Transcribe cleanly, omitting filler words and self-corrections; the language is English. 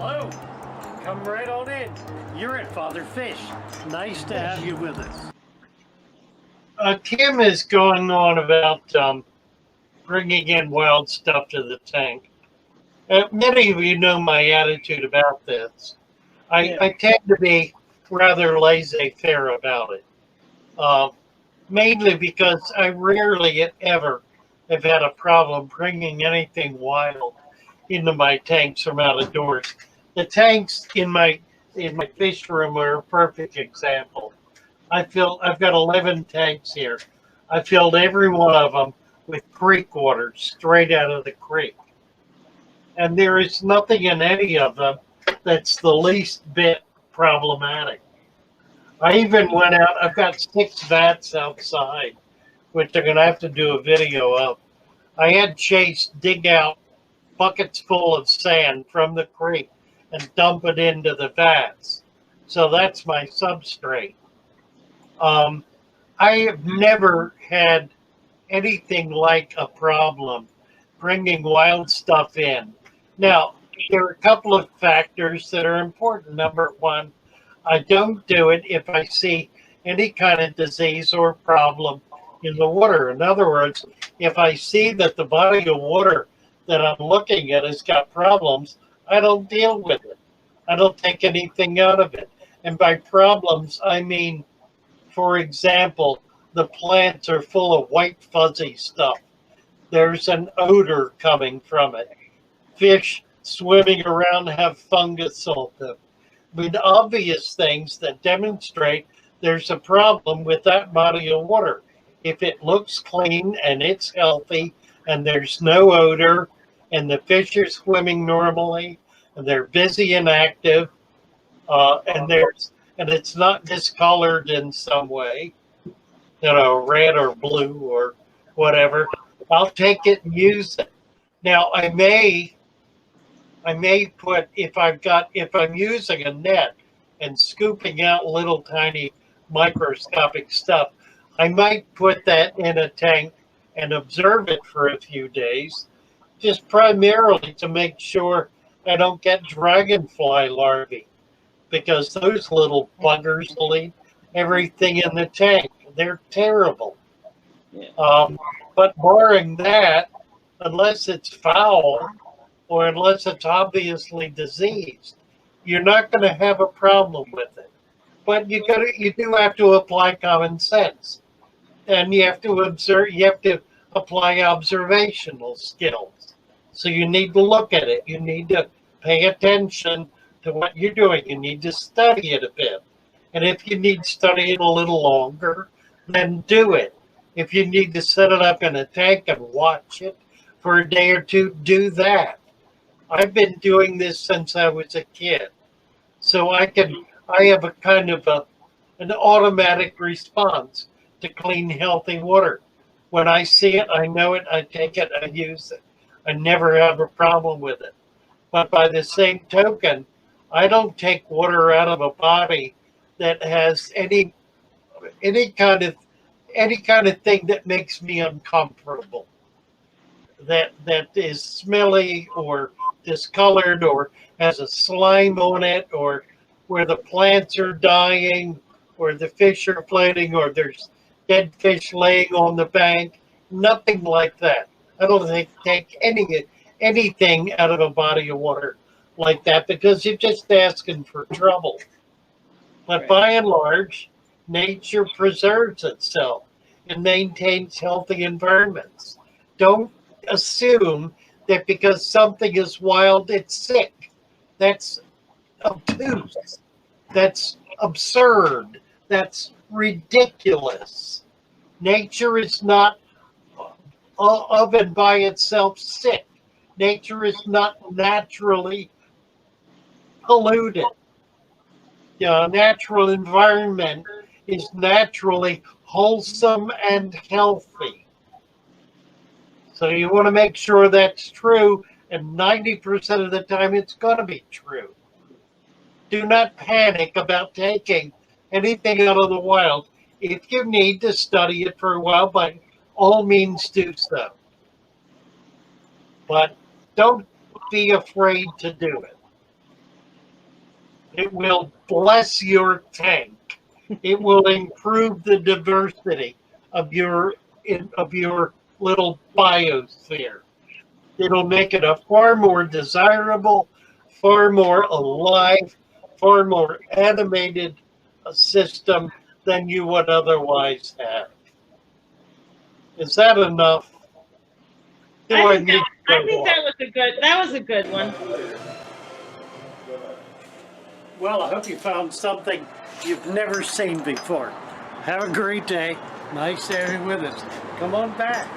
Hello. Come right on in. You're at Father Fish. Nice to have you with us. Tim is going on about bringing in wild stuff to the tank. Many of you know my attitude about this. I tend to be rather laissez-faire about it, uh, mainly because I rarely, if ever, have had a problem bringing anything wild into my tanks from out of doors. The tanks in my fish room are a perfect example. I've got 11 tanks here. I filled every one of them with creek water straight out of the creek. And there is nothing in any of them that's the least bit problematic. I even went out, I've got 6 vats outside, which I'm going to have to do a video of. I had Chase dig out buckets full of sand from the creek and dump it into the vats. So that's my substrate. I have never had anything like a problem bringing wild stuff in. Now, there are a couple of factors that are important. Number one, I don't do it if I see any kind of disease or problem in the water. In other words, if I see that the body of water that I'm looking at has got problems, I don't deal with it. I don't take anything out of it. And by problems, I mean, for example, the plants are full of white fuzzy stuff. There's an odor coming from it. Fish swimming around have fungus on them. I mean, obvious things that demonstrate there's a problem with that body of water. If it looks clean and it's healthy and there's no odor and the fish are swimming normally and they're busy and active, and it's not discolored in some way, red or blue or whatever, I'll take it and use it. Now I may put, if I'm using a net and scooping out little tiny microscopic stuff, I might put that in a tank and observe it for a few days, just primarily to make sure I don't get dragonfly larvae, because those little buggers will eat everything in the tank. They're terrible. Yeah. But barring that, unless it's foul or unless it's obviously diseased, you're not going to have a problem with it. But you do have to apply common sense, and you have to observe. You have to apply observational skills. So you need to look at it. You need to pay attention to what you're doing. You need to study it a bit. And if you need to study it a little longer, then do it. If you need to set it up in a tank and watch it for a day or two, do that. I've been doing this since I was a kid. So I have a kind of an automatic response to clean, healthy water. When I see it, I know it, I take it, I use it. I never have a problem with it. But by the same token, I don't take water out of a body that has any kind of thing that makes me uncomfortable, that is smelly or discolored or has a slime on it, or where the plants are dying or the fish are floating or there's dead fish laying on the bank. Nothing like that. I don't take anything out of a body of water like that, because you're just asking for trouble. But Right. by and large, nature preserves itself and maintains healthy environments. Don't assume that because something is wild, it's sick. That's obtuse. That's absurd. That's ridiculous. Nature is not of and by itself sick. Nature is not naturally polluted. The natural environment is naturally wholesome and healthy. So you want to make sure that's true, and 90% of the time it's going to be true. Do not panic about taking anything out of the wild. If you need to study it for a while, by all means do so. But don't be afraid to do it. It will bless your tank. It will improve the diversity of your little biosphere. It'll make it a far more desirable, far more alive, far more animated system than you would otherwise have. Is that enough? I think that was a good one. Well, I hope you found something you've never seen before. Have a great day. Nice to have you with us. Come on back.